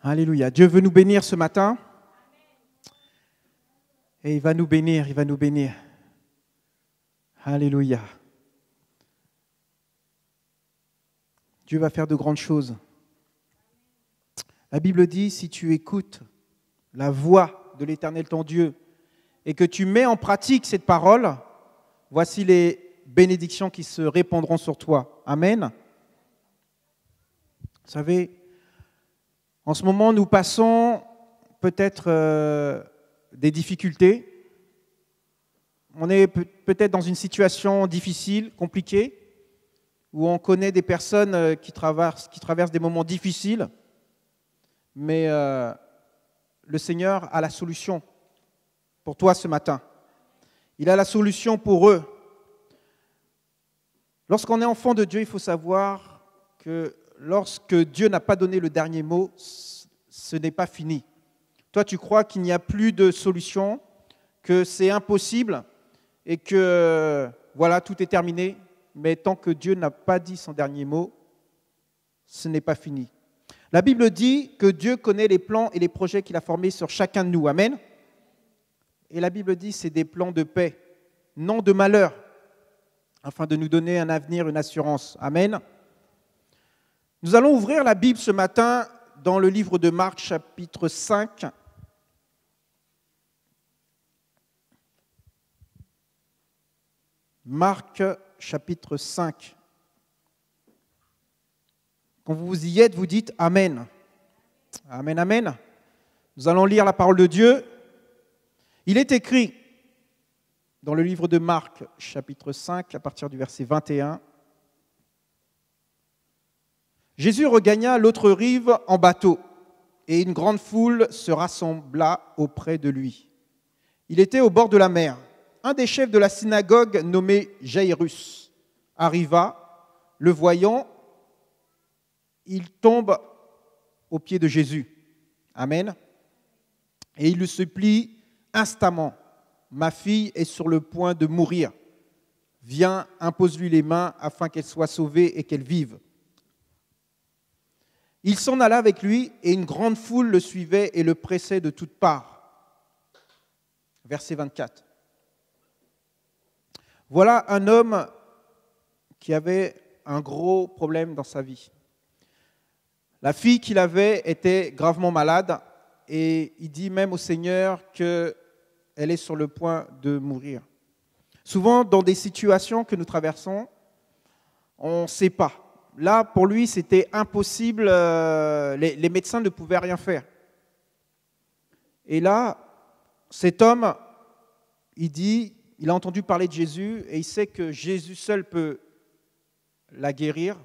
Alléluia. Dieu veut nous bénir ce matin. Et il va nous bénir, il va nous bénir. Alléluia. Dieu va faire de grandes choses. La Bible dit, si tu écoutes la voix de l'Éternel ton Dieu et que tu mets en pratique cette parole, voici les bénédictions qui se répandront sur toi. Amen. Vous savez, en ce moment, nous passons peut-être des difficultés. On est peut-être dans une situation difficile, compliquée, où on connaît des personnes qui traversent des moments difficiles, mais le Seigneur a la solution pour toi ce matin. Il a la solution pour eux. Lorsqu'on est enfant de Dieu, il faut savoir que lorsque Dieu n'a pas donné le dernier mot, ce n'est pas fini. Toi, tu crois qu'il n'y a plus de solution, que c'est impossible et que voilà, tout est terminé. Mais tant que Dieu n'a pas dit son dernier mot, ce n'est pas fini. La Bible dit que Dieu connaît les plans et les projets qu'il a formés sur chacun de nous. Amen. Et la Bible dit que c'est des plans de paix, non de malheur, afin de nous donner un avenir, une assurance. Amen. Nous allons ouvrir la Bible ce matin dans le livre de Marc, chapitre 5. Marc, chapitre 5. Quand vous y êtes, vous dites Amen. Amen, Amen. Nous allons lire la parole de Dieu. Il est écrit dans le livre de Marc, chapitre 5, à partir du verset 21. Jésus regagna l'autre rive en bateau, et une grande foule se rassembla auprès de lui. Il était au bord de la mer. Un des chefs de la synagogue, nommé Jaïrus, arriva, le voyant, il tombe aux pieds de Jésus. Amen. Et il le supplie instamment. Ma fille est sur le point de mourir. Viens, impose-lui les mains afin qu'elle soit sauvée et qu'elle vive. Il s'en alla avec lui et une grande foule le suivait et le pressait de toutes parts. Verset 24. Voilà un homme qui avait un gros problème dans sa vie. La fille qu'il avait était gravement malade et il dit même au Seigneur qu'elle est sur le point de mourir. Souvent, dans des situations que nous traversons, on ne sait pas. Là, pour lui, c'était impossible. Les médecins ne pouvaient rien faire. Et là, cet homme, il a entendu parler de Jésus et il sait que Jésus seul peut la guérir.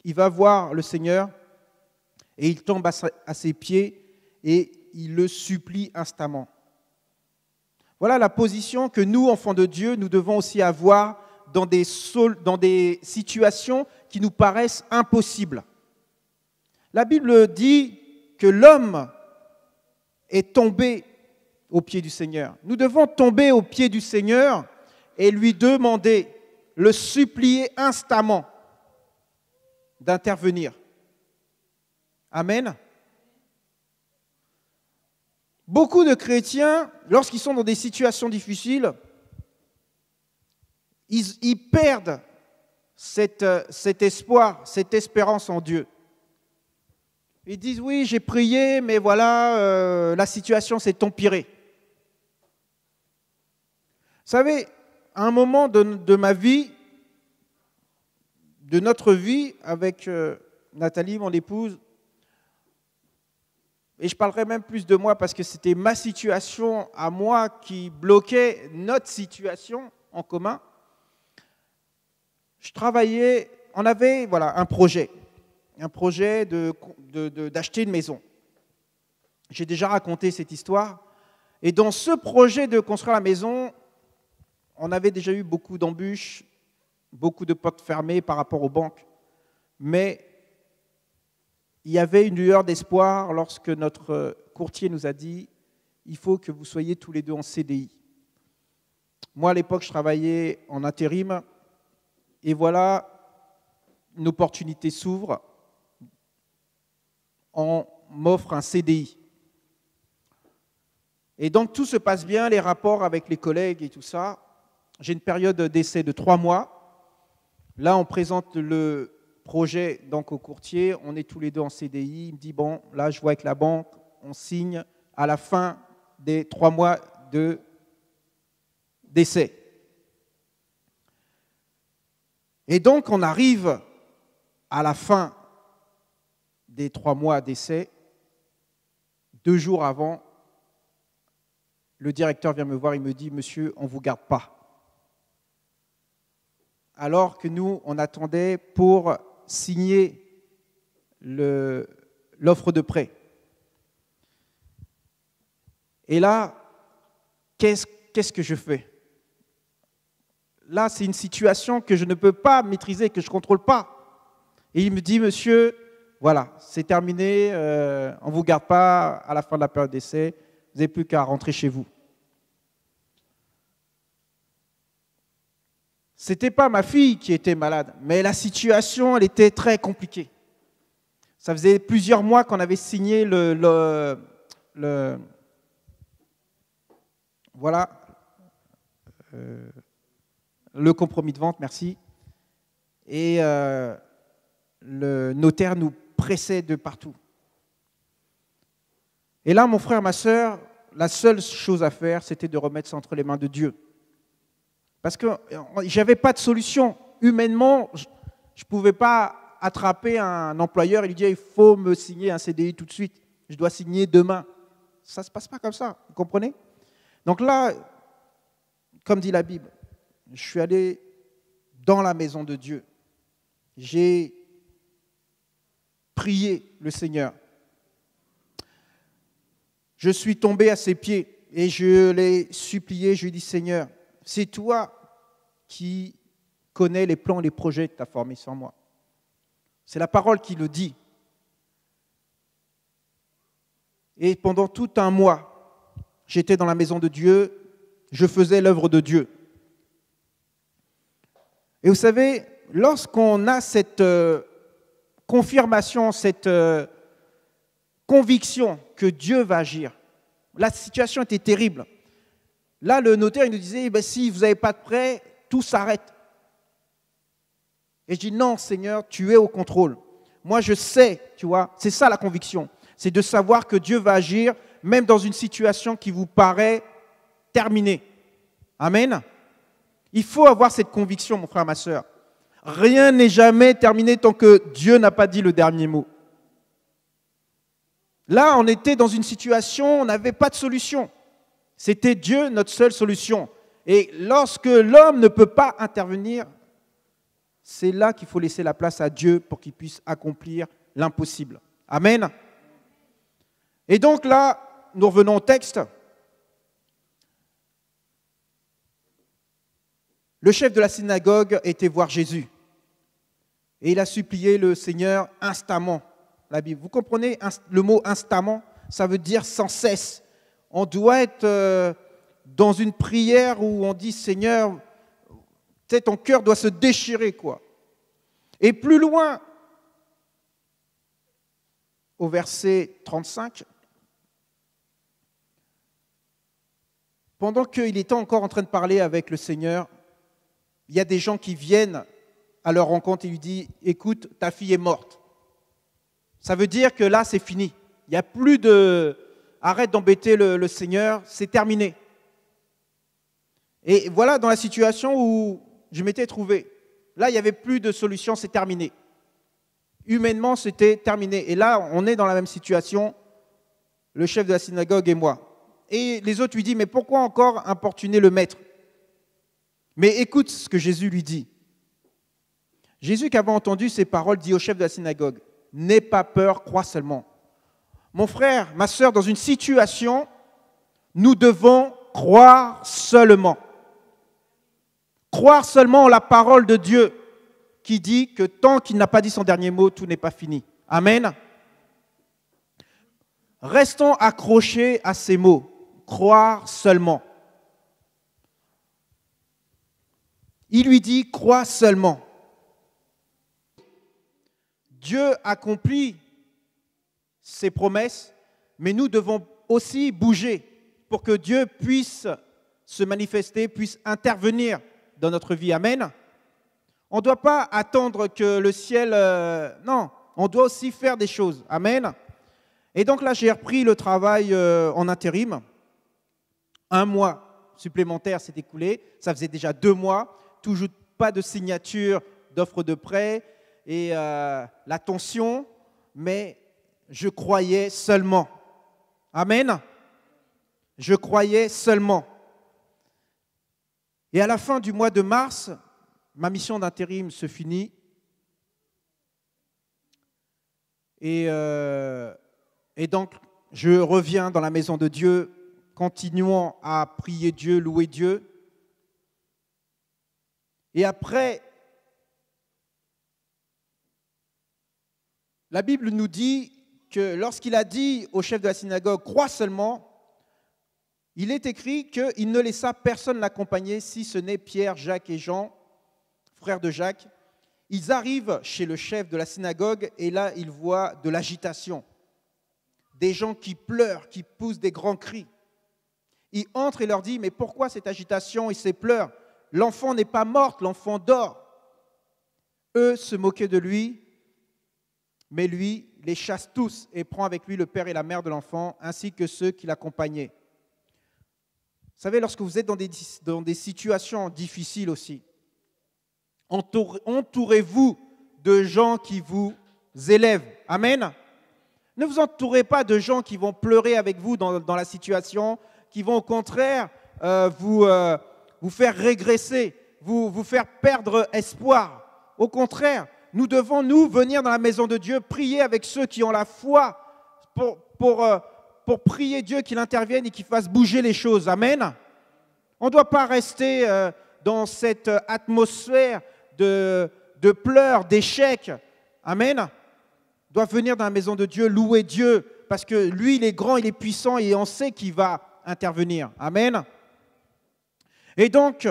Il va voir le Seigneur et il tombe à ses pieds et il le supplie instamment. Voilà la position que nous, enfants de Dieu, nous devons aussi avoir dans des situations qui nous paraissent impossibles. La Bible dit que l'homme est tombé aux pieds du Seigneur. Nous devons tomber aux pieds du Seigneur et lui demander, le supplier instamment d'intervenir. Amen. Beaucoup de chrétiens, lorsqu'ils sont dans des situations difficiles, ils perdent cet espoir, cette espérance en Dieu. Ils disent, oui, j'ai prié, mais voilà, la situation s'est empirée. Vous savez, à un moment de ma vie, de notre vie, avec Nathalie, mon épouse, et je parlerai même plus de moi parce que c'était ma situation à moi qui bloquait notre situation en commun. Je travaillais, on avait un projet d'acheter une maison. J'ai déjà raconté cette histoire. Et dans ce projet de construire la maison, on avait déjà eu beaucoup d'embûches, beaucoup de portes fermées par rapport aux banques. Mais il y avait une lueur d'espoir lorsque notre courtier nous a dit « Il faut que vous soyez tous les deux en CDI ». Moi, à l'époque, je travaillais en intérim. Et voilà, une opportunité s'ouvre en m'offre un CDI. Et donc tout se passe bien, les rapports avec les collègues et tout ça. J'ai une période d'essai de 3 mois. Là, on présente le projet donc au courtier. On est tous les deux en CDI. Il me dit, bon, là, je vois avec la banque, on signe à la fin des 3 mois d'essai. Et donc, on arrive à la fin des 3 mois d'essai. 2 jours avant, le directeur vient me voir, il me dit, monsieur, on ne vous garde pas. Alors que nous, on attendait pour signer l'offre de prêt. Et là, qu'est-ce que je fais? Là, c'est une situation que je ne peux pas maîtriser, que je ne contrôle pas. Et il me dit, monsieur, voilà, c'est terminé, on ne vous garde pas à la fin de la période d'essai, vous n'avez plus qu'à rentrer chez vous. Ce n'était pas ma fille qui était malade, mais la situation, elle était très compliquée. Ça faisait plusieurs mois qu'on avait signé le compromis de vente, merci. Et le notaire nous pressait de partout. Et là, mon frère, ma sœur, la seule chose à faire, c'était de remettre ça entre les mains de Dieu. Parce que je n'avais pas de solution. Humainement, je ne pouvais pas attraper un employeur et lui dire, il faut me signer un CDI tout de suite. Je dois signer demain. Ça ne se passe pas comme ça, vous comprenez? Donc là, comme dit la Bible, je suis allé dans la maison de Dieu. J'ai prié le Seigneur. Je suis tombé à ses pieds et je l'ai supplié. Je lui ai dit, Seigneur, c'est toi qui connais les plans et les projets que tu as formés sans moi. C'est la parole qui le dit. Et pendant tout un mois, j'étais dans la maison de Dieu, je faisais l'œuvre de Dieu. Et vous savez, lorsqu'on a cette confirmation, cette conviction que Dieu va agir, la situation était terrible. Là, le notaire il nous disait, si vous n'avez pas de prêt, tout s'arrête. Et je dis, non, Seigneur, tu es au contrôle. Moi, je sais, tu vois, c'est ça la conviction. C'est de savoir que Dieu va agir, même dans une situation qui vous paraît terminée. Amen. Il faut avoir cette conviction, mon frère, ma sœur. Rien n'est jamais terminé tant que Dieu n'a pas dit le dernier mot. Là, on était dans une situation, on n'avait pas de solution. C'était Dieu, notre seule solution. Et lorsque l'homme ne peut pas intervenir, c'est là qu'il faut laisser la place à Dieu pour qu'il puisse accomplir l'impossible. Amen. Et donc là, nous revenons au texte. Le chef de la synagogue était voir Jésus. Et il a supplié le Seigneur instamment. La Bible. Vous comprenez le mot instamment? Ça veut dire sans cesse. On doit être dans une prière où on dit, Seigneur, ton cœur doit se déchirer, quoi. Et plus loin, au verset 35, pendant qu'il était encore en train de parler avec le Seigneur, il y a des gens qui viennent à leur rencontre et lui disent, écoute, ta fille est morte. Ça veut dire que là, c'est fini. Il n'y a plus de... Arrête d'embêter le Seigneur, c'est terminé. Et voilà dans la situation où je m'étais trouvé. Là, il n'y avait plus de solution, c'est terminé. Humainement, c'était terminé. Et là, on est dans la même situation, le chef de la synagogue et moi. Et les autres lui disent, mais pourquoi encore importuner le maître? Mais écoute ce que Jésus lui dit. Jésus, qui avait entendu ces paroles, dit au chef de la synagogue, n'aie pas peur, crois seulement. Mon frère, ma sœur, dans une situation, nous devons croire seulement. Croire seulement en la parole de Dieu qui dit que tant qu'il n'a pas dit son dernier mot, tout n'est pas fini. Amen. Restons accrochés à ces mots. Croire seulement. Il lui dit, crois seulement. Dieu accomplit ses promesses, mais nous devons aussi bouger pour que Dieu puisse se manifester, puisse intervenir dans notre vie. Amen. On ne doit pas attendre que le ciel... non, on doit aussi faire des choses. Amen. Et donc là, j'ai repris le travail en intérim. 1 mois supplémentaire s'est écoulé. Ça faisait déjà 2 mois. Toujours pas de signature d'offre de prêt et la tension, mais je croyais seulement. Amen. Je croyais seulement. Et à la fin du mois de mars, ma mission d'intérim se finit. Et donc, je reviens dans la maison de Dieu, continuant à prier Dieu, louer Dieu. Et après, la Bible nous dit que lorsqu'il a dit au chef de la synagogue, crois seulement, il est écrit qu'il ne laissa personne l'accompagner si ce n'est Pierre, Jacques et Jean, frères de Jacques. Ils arrivent chez le chef de la synagogue et là, ils voient de l'agitation. Des gens qui pleurent, qui poussent des grands cris. Il entre et leur dit, mais pourquoi cette agitation et ces pleurs? L'enfant n'est pas mort, l'enfant dort. Eux se moquaient de lui, mais lui les chasse tous et prend avec lui le père et la mère de l'enfant, ainsi que ceux qui l'accompagnaient. Vous savez, lorsque vous êtes dans des situations difficiles aussi, entourez-vous de gens qui vous élèvent. Amen. Ne vous entourez pas de gens qui vont pleurer avec vous dans la situation, qui vont au contraire vous faire régresser, vous faire perdre espoir. Au contraire, nous devons, nous, venir dans la maison de Dieu, prier avec ceux qui ont la foi pour prier Dieu qu'il intervienne et qu'il fasse bouger les choses. Amen. On ne doit pas rester dans cette atmosphère de pleurs, d'échecs. Amen. On doit venir dans la maison de Dieu, louer Dieu, parce que lui, il est grand, il est puissant et on sait qu'il va intervenir. Amen. Et donc,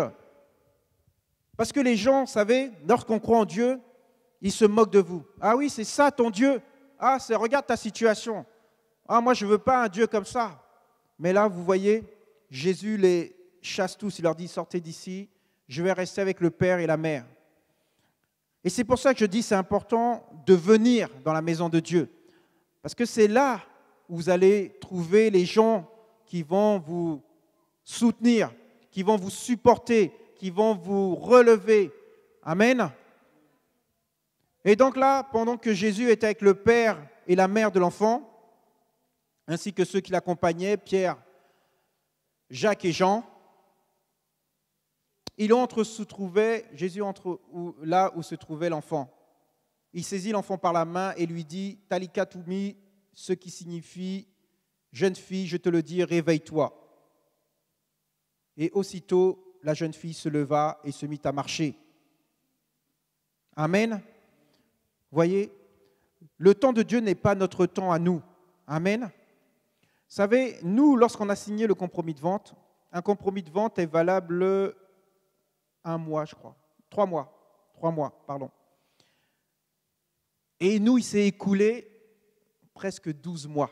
parce que les gens, vous savez, lorsqu'on croit en Dieu, ils se moquent de vous. Ah oui, c'est ça ton Dieu. Ah, regarde ta situation. Ah, moi, je ne veux pas un Dieu comme ça. Mais là, vous voyez, Jésus les chasse tous. Il leur dit, sortez d'ici, je vais rester avec le Père et la Mère. Et c'est pour ça que je dis, c'est important de venir dans la maison de Dieu. Parce que c'est là où vous allez trouver les gens qui vont vous soutenir, qui vont vous supporter, qui vont vous relever. Amen. Et donc là, pendant que Jésus était avec le Père et la Mère de l'enfant, ainsi que ceux qui l'accompagnaient, Pierre, Jacques et Jean, Jésus entre là où se trouvait l'enfant. Il saisit l'enfant par la main et lui dit, Talika Toumi, ce qui signifie, jeune fille, je te le dis, réveille-toi. Et aussitôt, la jeune fille se leva et se mit à marcher. Amen. Voyez, le temps de Dieu n'est pas notre temps à nous. Amen. Vous savez, nous, lorsqu'on a signé le compromis de vente, un compromis de vente est valable 1 mois, je crois. 3 mois. 3 mois, pardon. Et nous, il s'est écoulé presque 12 mois.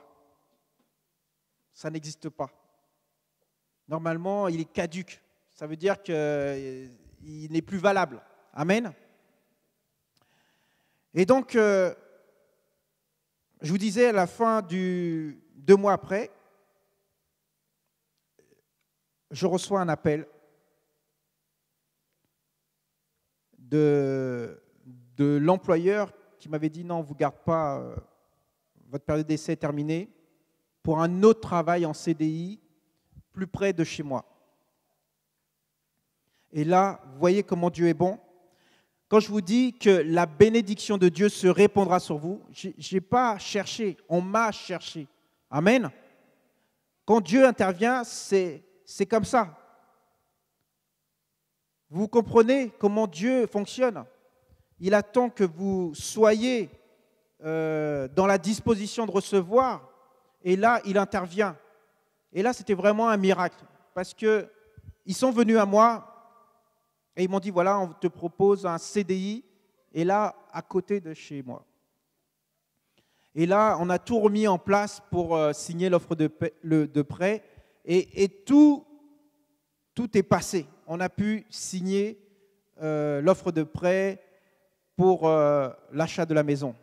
Ça n'existe pas. Normalement, il est caduc. Ça veut dire qu'il n'est plus valable. Amen. Et donc, je vous disais, à la fin 2 mois après, je reçois un appel de l'employeur qui m'avait dit non, on ne vous garde pas, votre période d'essai est terminée, pour un autre travail en CDI plus près de chez moi. Et là, vous voyez comment Dieu est bon. Quand je vous dis que la bénédiction de Dieu se répandra sur vous, je n'ai pas cherché, on m'a cherché. Amen. Quand Dieu intervient, c'est comme ça. Vous comprenez comment Dieu fonctionne? Il attend que vous soyez dans la disposition de recevoir. Et là, il intervient. Et là, c'était vraiment un miracle. Parce qu'ils sont venus à moi et ils m'ont dit, voilà, on te propose un CDI. Et là, à côté de chez moi. Et là, on a tout remis en place pour signer l'offre de prêt. Et tout est passé. On a pu signer l'offre de prêt pour l'achat de la maison.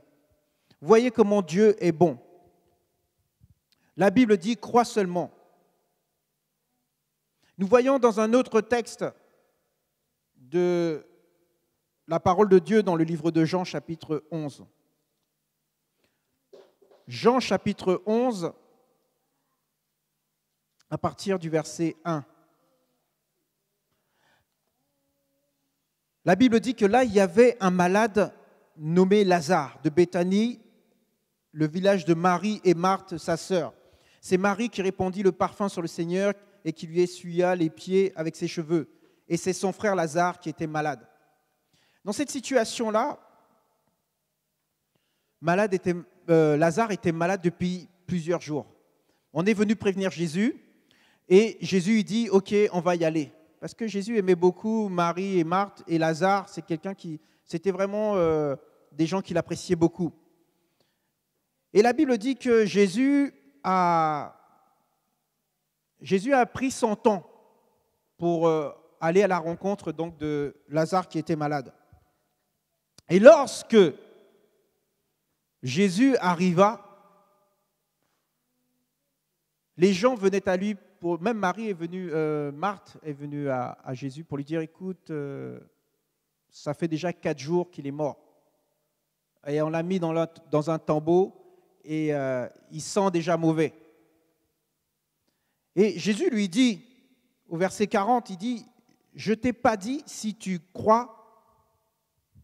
Vous voyez comment Dieu est bon. La Bible dit « crois seulement ». Nous voyons dans un autre texte de la parole de Dieu dans le livre de Jean, chapitre 11. Jean, chapitre 11, à partir du verset 1. La Bible dit que là, il y avait un malade nommé Lazare de Béthanie, le village de Marie et Marthe, sa sœur. C'est Marie qui répandit le parfum sur le Seigneur et qui lui essuya les pieds avec ses cheveux. Et c'est son frère Lazare qui était malade. Dans cette situation-là, Lazare était malade depuis plusieurs jours. On est venu prévenir Jésus et Jésus lui dit « Ok, on va y aller ». Parce que Jésus aimait beaucoup Marie et Marthe et Lazare, c'était vraiment des gens qu'il appréciait beaucoup. Et la Bible dit que Jésus a pris son temps pour aller à la rencontre donc, de Lazare qui était malade. Et lorsque Jésus arriva, les gens venaient à lui, même Marie est venue, Marthe est venue à Jésus pour lui dire, écoute, ça fait déjà 4 jours qu'il est mort. Et on l'a mis dans un tombeau et il sent déjà mauvais. Et Jésus lui dit, au verset 40, il dit, je ne t'ai pas dit, si tu crois,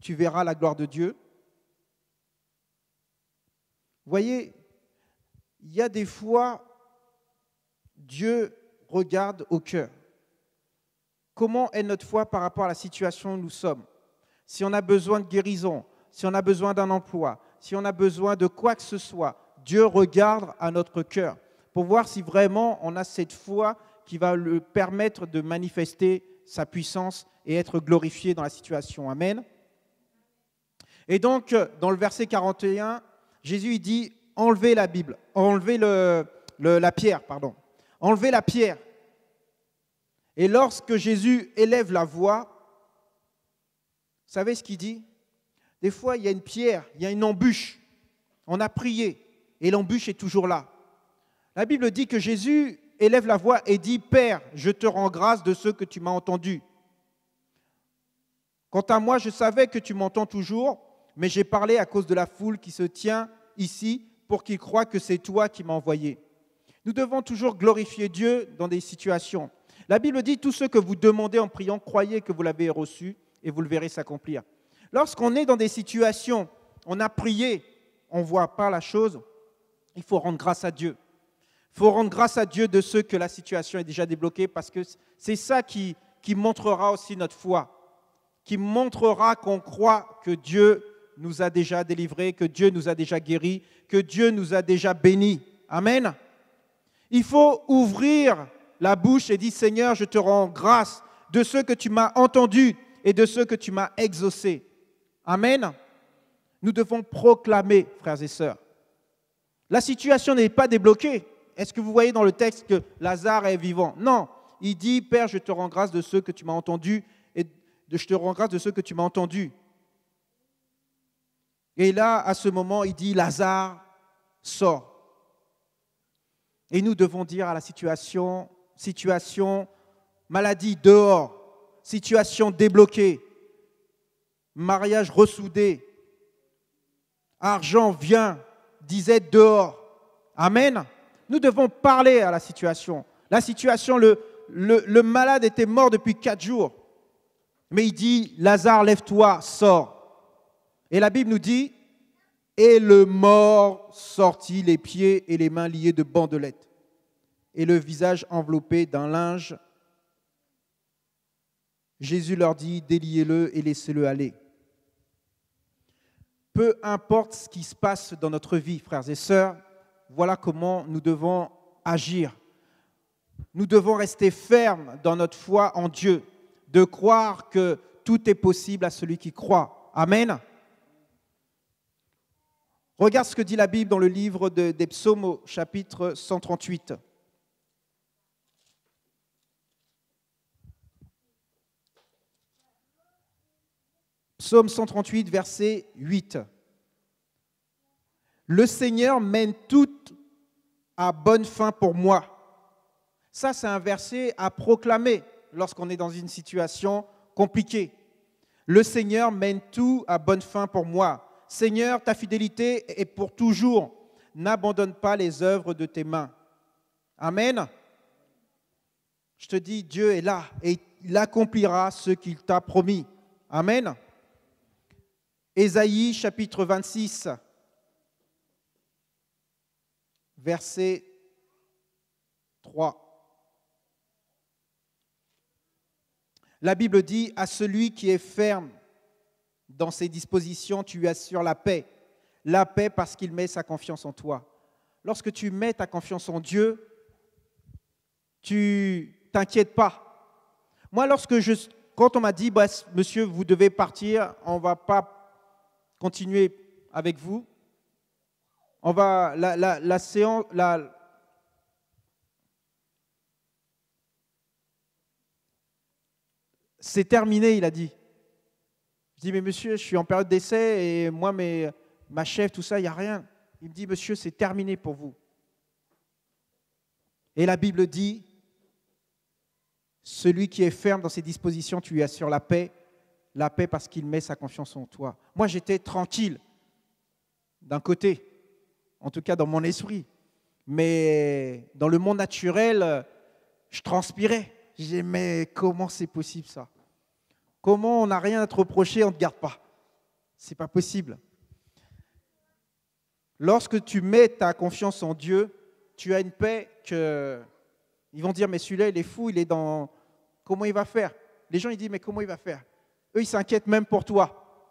tu verras la gloire de Dieu. Vous voyez, il y a des fois, Dieu regarde au cœur. Comment est notre foi par rapport à la situation où nous sommes? Si on a besoin de guérison, si on a besoin d'un emploi, si on a besoin de quoi que ce soit, Dieu regarde à notre cœur pour voir si vraiment on a cette foi qui va le permettre de manifester sa puissance et être glorifié dans la situation. Amen. Et donc, dans le verset 41, Jésus il dit, enlevez la Bible, enlevez la pierre, pardon. Enlevez la pierre. Et lorsque Jésus élève la voix, vous savez ce qu'il dit? Des fois, il y a une pierre, il y a une embûche. On a prié et l'embûche est toujours là. La Bible dit que Jésus élève la voix et dit, Père, je te rends grâce de ce que tu m'as entendu. Quant à moi, je savais que tu m'entends toujours, mais j'ai parlé à cause de la foule qui se tient ici pour qu'ils croient que c'est toi qui m'as envoyé. Nous devons toujours glorifier Dieu dans des situations. La Bible dit, tout ce que vous demandez en priant, croyez que vous l'avez reçu et vous le verrez s'accomplir. Lorsqu'on est dans des situations, on a prié, on ne voit pas la chose, il faut rendre grâce à Dieu. Il faut rendre grâce à Dieu de ce que la situation est déjà débloquée parce que c'est ça qui montrera aussi notre foi, qui montrera qu'on croit que Dieu nous a déjà délivrés, que Dieu nous a déjà guéris, que Dieu nous a déjà bénis. Amen. Il faut ouvrir la bouche et dire, Seigneur, je te rends grâce de ce que tu m'as entendu et de ce que tu m'as exaucé. Amen. Nous devons proclamer, frères et sœurs. La situation n'est pas débloquée. Est-ce que vous voyez dans le texte que Lazare est vivant? Non. Il dit, Père, je te rends grâce de ce que tu m'as entendu et je te rends grâce de ce que tu m'as entendu. Et là, à ce moment, il dit, Lazare, sors. Et nous devons dire à la situation, maladie dehors, situation débloquée, mariage ressoudé, argent vient, disette dehors. Amen. Nous devons parler à la situation. La situation, le malade était mort depuis 4 jours. Mais il dit, Lazare, lève-toi, sors. Et la Bible nous dit, et le mort sortit les pieds et les mains liés de bandelettes, et le visage enveloppé d'un linge. Jésus leur dit, déliez-le et laissez-le aller. Peu importe ce qui se passe dans notre vie, frères et sœurs, voilà comment nous devons agir. Nous devons rester fermes dans notre foi en Dieu, de croire que tout est possible à celui qui croit. Amen. Regarde ce que dit la Bible dans le livre des Psaumes au chapitre 138. Psaume 138, verset 8. Le Seigneur mène tout à bonne fin pour moi. Ça, c'est un verset à proclamer lorsqu'on est dans une situation compliquée. Le Seigneur mène tout à bonne fin pour moi. Seigneur, ta fidélité est pour toujours. N'abandonne pas les œuvres de tes mains. Amen. Je te dis, Dieu est là et il accomplira ce qu'il t'a promis. Amen. Ésaïe chapitre 26, verset 3. La Bible dit, à celui qui est ferme dans ses dispositions, tu lui assures la paix. La paix parce qu'il met sa confiance en toi. Lorsque tu mets ta confiance en Dieu, tu ne t'inquiètes pas. Moi, quand on m'a dit, bah, monsieur, vous devez partir, on ne va pas continuer avec vous. On va, la séance, c'est terminé, il a dit. Je dis, mais monsieur, je suis en période d'essai et moi, ma chef, tout ça, il n'y a rien. Il me dit, monsieur, c'est terminé pour vous. Et la Bible dit, celui qui est ferme dans ses dispositions, tu lui assures la paix parce qu'il met sa confiance en toi. Moi, j'étais tranquille, d'un côté, en tout cas dans mon esprit. Mais dans le monde naturel, je transpirais. Je disais, mais comment c'est possible ça? Comment on n'a rien à te reprocher, on ne te garde pas? Ce n'est pas possible. Lorsque tu mets ta confiance en Dieu, tu as une paix que... Ils vont dire, mais celui-là, il est fou, il est dans... Comment il va faire? Les gens, ils disent, mais comment il va faire? Eux, ils s'inquiètent même pour toi.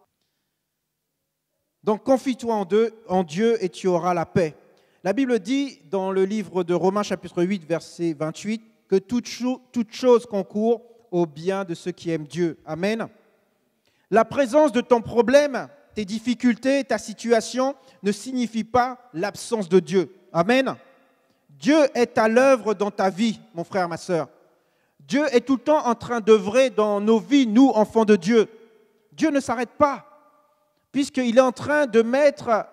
Donc, confie-toi en Dieu et tu auras la paix. La Bible dit, dans le livre de Romains, chapitre 8, verset 28, que toute chose concourt au bien de ceux qui aiment Dieu. Amen. La présence de ton problème, tes difficultés, ta situation ne signifie pas l'absence de Dieu. Amen. Dieu est à l'œuvre dans ta vie, mon frère, ma sœur. Dieu est tout le temps en train d'œuvrer dans nos vies, nous, enfants de Dieu. Dieu ne s'arrête pas, puisqu'il est en train de mettre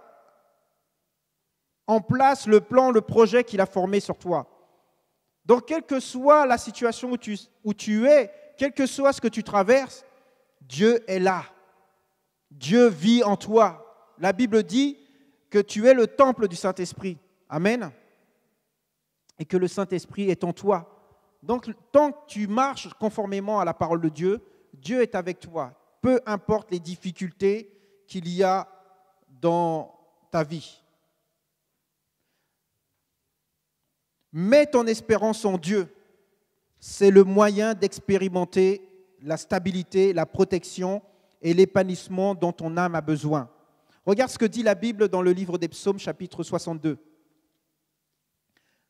en place le plan, le projet qu'il a formé sur toi. Donc, quelle que soit la situation où tu es, quel que soit ce que tu traverses, Dieu est là. Dieu vit en toi. La Bible dit que tu es le temple du Saint-Esprit. Amen. Et que le Saint-Esprit est en toi. Donc, tant que tu marches conformément à la parole de Dieu, Dieu est avec toi. Peu importe les difficultés qu'il y a dans ta vie. Mets ton espérance en Dieu. C'est le moyen d'expérimenter la stabilité, la protection et l'épanouissement dont ton âme a besoin. Regarde ce que dit la Bible dans le livre des Psaumes, chapitre 62.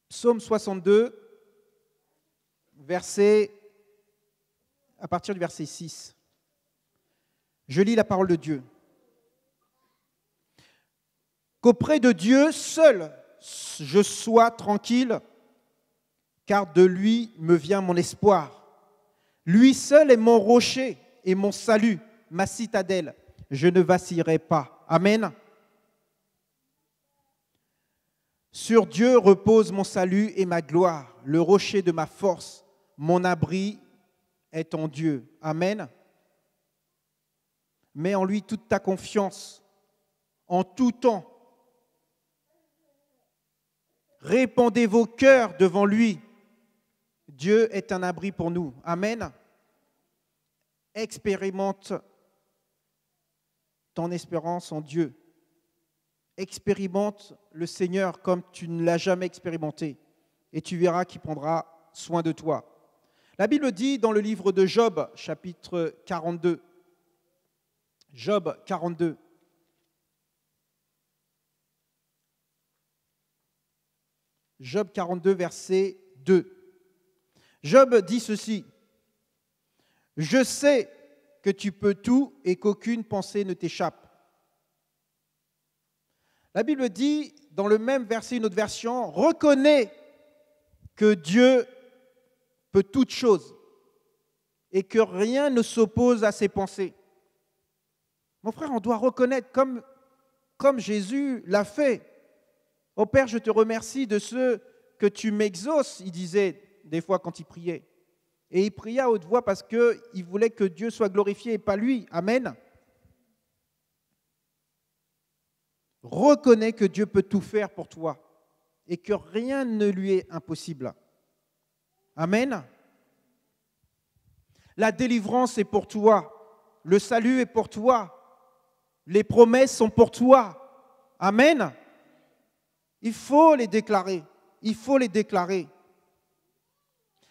Psaume 62, à partir du verset 6. Je lis la parole de Dieu. Qu'auprès de Dieu seul je sois tranquille, car de lui me vient mon espoir. Lui seul est mon rocher et mon salut, ma citadelle. Je ne vacillerai pas. Amen. Sur Dieu repose mon salut et ma gloire, le rocher de ma force, mon abri est en Dieu. Amen. Mets en lui toute ta confiance, en tout temps. Répandez vos cœurs devant lui. Dieu est un abri pour nous. Amen. Expérimente ton espérance en Dieu. Expérimente le Seigneur comme tu ne l'as jamais expérimenté et tu verras qu'il prendra soin de toi. La Bible dit dans le livre de Job, chapitre 42, Job 42, Job 42, verset 2. Job dit ceci: « Je sais que tu peux tout et qu'aucune pensée ne t'échappe. » La Bible dit, dans le même verset, une autre version, reconnais que Dieu peut toutes choses et que rien ne s'oppose à ses pensées. Mon frère, on doit reconnaître comme Jésus l'a fait. Ô Père, je te remercie de ce que tu m'exauces, il disait des fois quand il priait. Et il priait à haute voix parce qu'il voulait que Dieu soit glorifié et pas lui. Amen. Reconnais que Dieu peut tout faire pour toi et que rien ne lui est impossible. Amen. La délivrance est pour toi. Le salut est pour toi. Les promesses sont pour toi. Amen. Il faut les déclarer. Il faut les déclarer.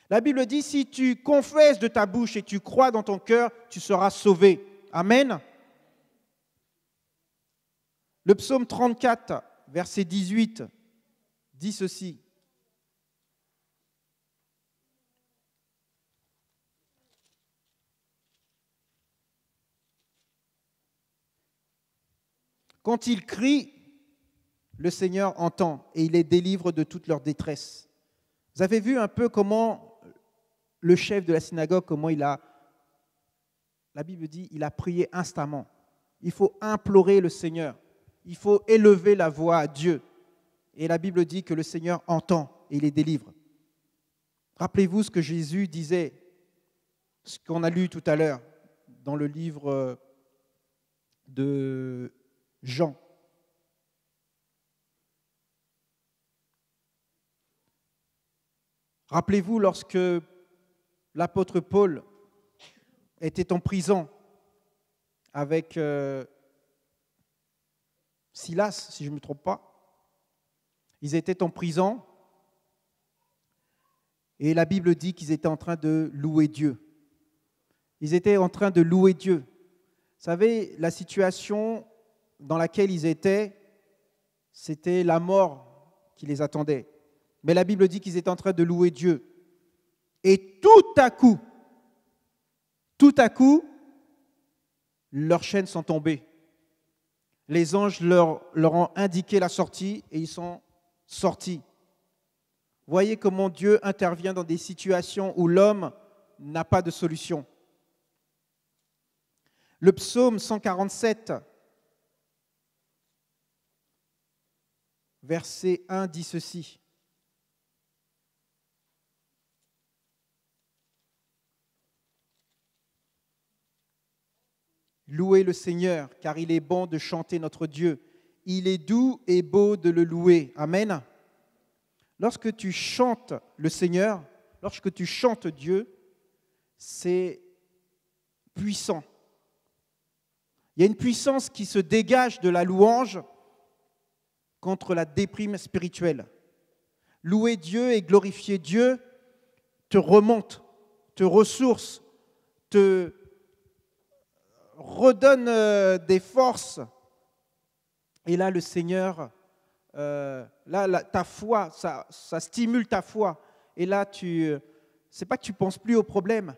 La Bible dit, si tu confesses de ta bouche et tu crois dans ton cœur, tu seras sauvé. Amen. Le psaume 34, verset 18, dit ceci. Quand ils crient, le Seigneur entend et il les délivre de toute leur détresse. Vous avez vu un peu comment le chef de la synagogue, la Bible dit, il a prié instamment. Il faut implorer le Seigneur. Il faut élever la voix à Dieu. Et la Bible dit que le Seigneur entend et il les délivre. Rappelez-vous ce que Jésus disait, ce qu'on a lu tout à l'heure dans le livre de Jean. Rappelez-vous lorsque l'apôtre Paul était en prison avec Silas, si je ne me trompe pas. Ils étaient en prison et la Bible dit qu'ils étaient en train de louer Dieu. Ils étaient en train de louer Dieu. Vous savez, la situation dans laquelle ils étaient, c'était la mort qui les attendait. Mais la Bible dit qu'ils étaient en train de louer Dieu. Et tout à coup, leurs chaînes sont tombées. Les anges leur ont indiqué la sortie et ils sont sortis. Voyez comment Dieu intervient dans des situations où l'homme n'a pas de solution. Le psaume 147, verset 1 dit ceci. Louez le Seigneur, car il est bon de chanter notre Dieu. Il est doux et beau de le louer. Amen. Lorsque tu chantes le Seigneur, lorsque tu chantes Dieu, c'est puissant. Il y a une puissance qui se dégage de la louange contre la déprime spirituelle. Louer Dieu et glorifier Dieu te remonte, te ressource, te redonne des forces. Et là, le Seigneur, ta foi, ça stimule ta foi. Et là, c'est pas que tu ne penses plus au problème,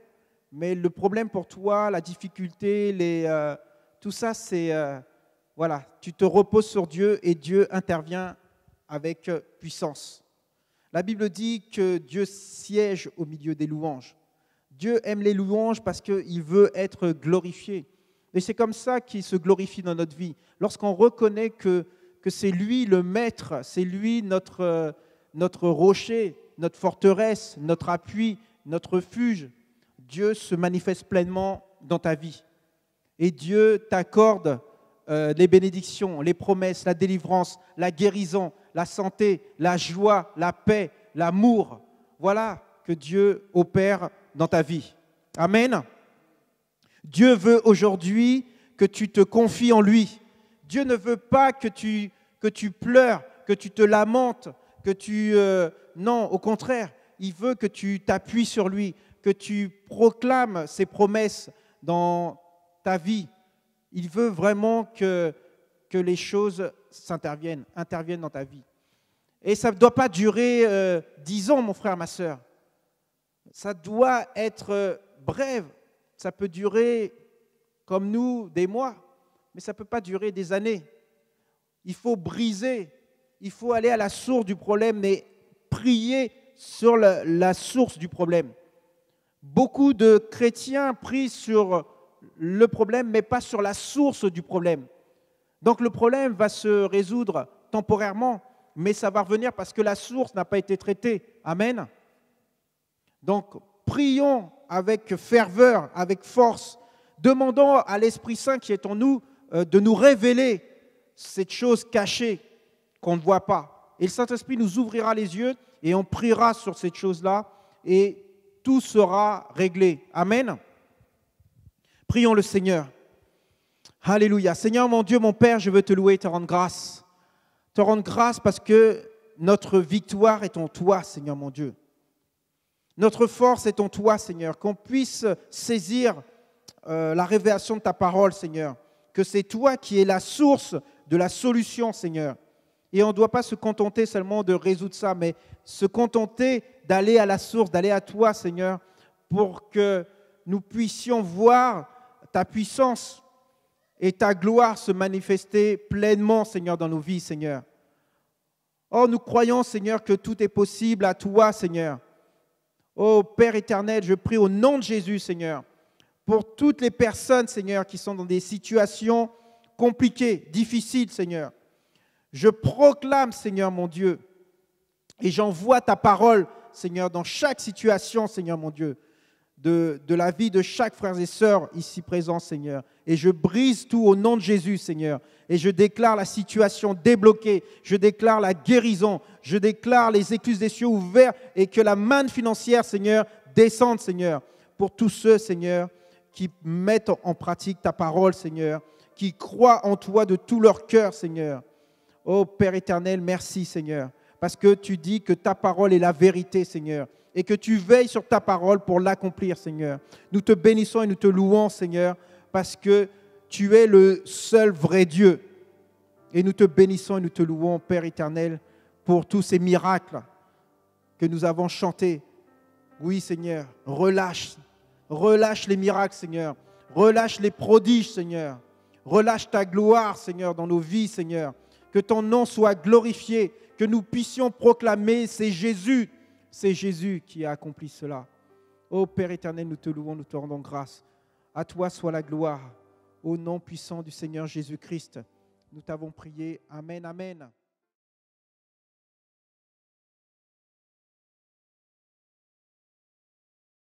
mais le problème pour toi, la difficulté, tout ça, c'est, voilà, tu te reposes sur Dieu et Dieu intervient avec puissance. La Bible dit que Dieu siège au milieu des louanges. Dieu aime les louanges parce qu'il veut être glorifié. Et c'est comme ça qu'il se glorifie dans notre vie. Lorsqu'on reconnaît que c'est lui le maître, c'est lui notre rocher, notre forteresse, notre appui, notre refuge, Dieu se manifeste pleinement dans ta vie. Et Dieu t'accorde les bénédictions, les promesses, la délivrance, la guérison, la santé, la joie, la paix, l'amour. Voilà que Dieu opère dans ta vie. Amen. Dieu veut aujourd'hui que tu te confies en lui. Dieu ne veut pas que tu pleures, que tu te lamentes, non, au contraire, il veut que tu t'appuies sur lui, que tu proclames ses promesses dans ta vie. Il veut vraiment que les choses interviennent dans ta vie. Et ça ne doit pas durer 10 ans, mon frère, ma sœur. Ça doit être bref. Ça peut durer, comme nous, des mois, mais ça ne peut pas durer des années. Il faut briser, il faut aller à la source du problème, mais prier sur la source du problème. Beaucoup de chrétiens prient sur le problème, mais pas sur la source du problème. Donc le problème va se résoudre temporairement, mais ça va revenir parce que la source n'a pas été traitée. Amen. Donc prions avec ferveur, avec force. Demandons à l'Esprit Saint qui est en nous de nous révéler cette chose cachée qu'on ne voit pas. Et le Saint-Esprit nous ouvrira les yeux et on priera sur cette chose-là et tout sera réglé. Amen. Prions le Seigneur. Alléluia. Seigneur, mon Dieu, mon Père, je veux te louer et te rendre grâce. Te rendre grâce parce que notre victoire est en toi, Seigneur, mon Dieu. Notre force est en toi, Seigneur. Qu'on puisse saisir la révélation de ta parole, Seigneur. Que c'est toi qui es la source de la solution, Seigneur. Et on ne doit pas se contenter seulement de résoudre ça, mais se contenter d'aller à la source, d'aller à toi, Seigneur, pour que nous puissions voir ta puissance et ta gloire se manifester pleinement, Seigneur, dans nos vies, Seigneur. Oh, nous croyons, Seigneur, que tout est possible à toi, Seigneur. Oh, Père éternel, je prie au nom de Jésus, Seigneur, pour toutes les personnes, Seigneur, qui sont dans des situations compliquées, difficiles, Seigneur. Je proclame, Seigneur, mon Dieu, et j'envoie ta parole, Seigneur, dans chaque situation, Seigneur, mon Dieu, de la vie de chaque frère et sœur ici présent, Seigneur. Et je brise tout au nom de Jésus, Seigneur. Et je déclare la situation débloquée. Je déclare la guérison. Je déclare les écluses des cieux ouverts et que la manne financière, Seigneur, descende, Seigneur, pour tous ceux, Seigneur, qui mettent en pratique ta parole, Seigneur, qui croient en toi de tout leur cœur, Seigneur. Oh Père éternel, merci, Seigneur, parce que tu dis que ta parole est la vérité, Seigneur, et que tu veilles sur ta parole pour l'accomplir, Seigneur. Nous te bénissons et nous te louons, Seigneur, parce que tu es le seul vrai Dieu. Et nous te bénissons et nous te louons, Père éternel, pour tous ces miracles que nous avons chantés. Oui, Seigneur, relâche les miracles, Seigneur. Relâche les prodiges, Seigneur. Relâche ta gloire, Seigneur, dans nos vies, Seigneur. Que ton nom soit glorifié, que nous puissions proclamer, c'est Jésus qui a accompli cela. Ô Père éternel, nous te louons, nous te rendons grâce. À toi soit la gloire. Au nom puissant du Seigneur Jésus-Christ, nous t'avons prié. Amen, amen.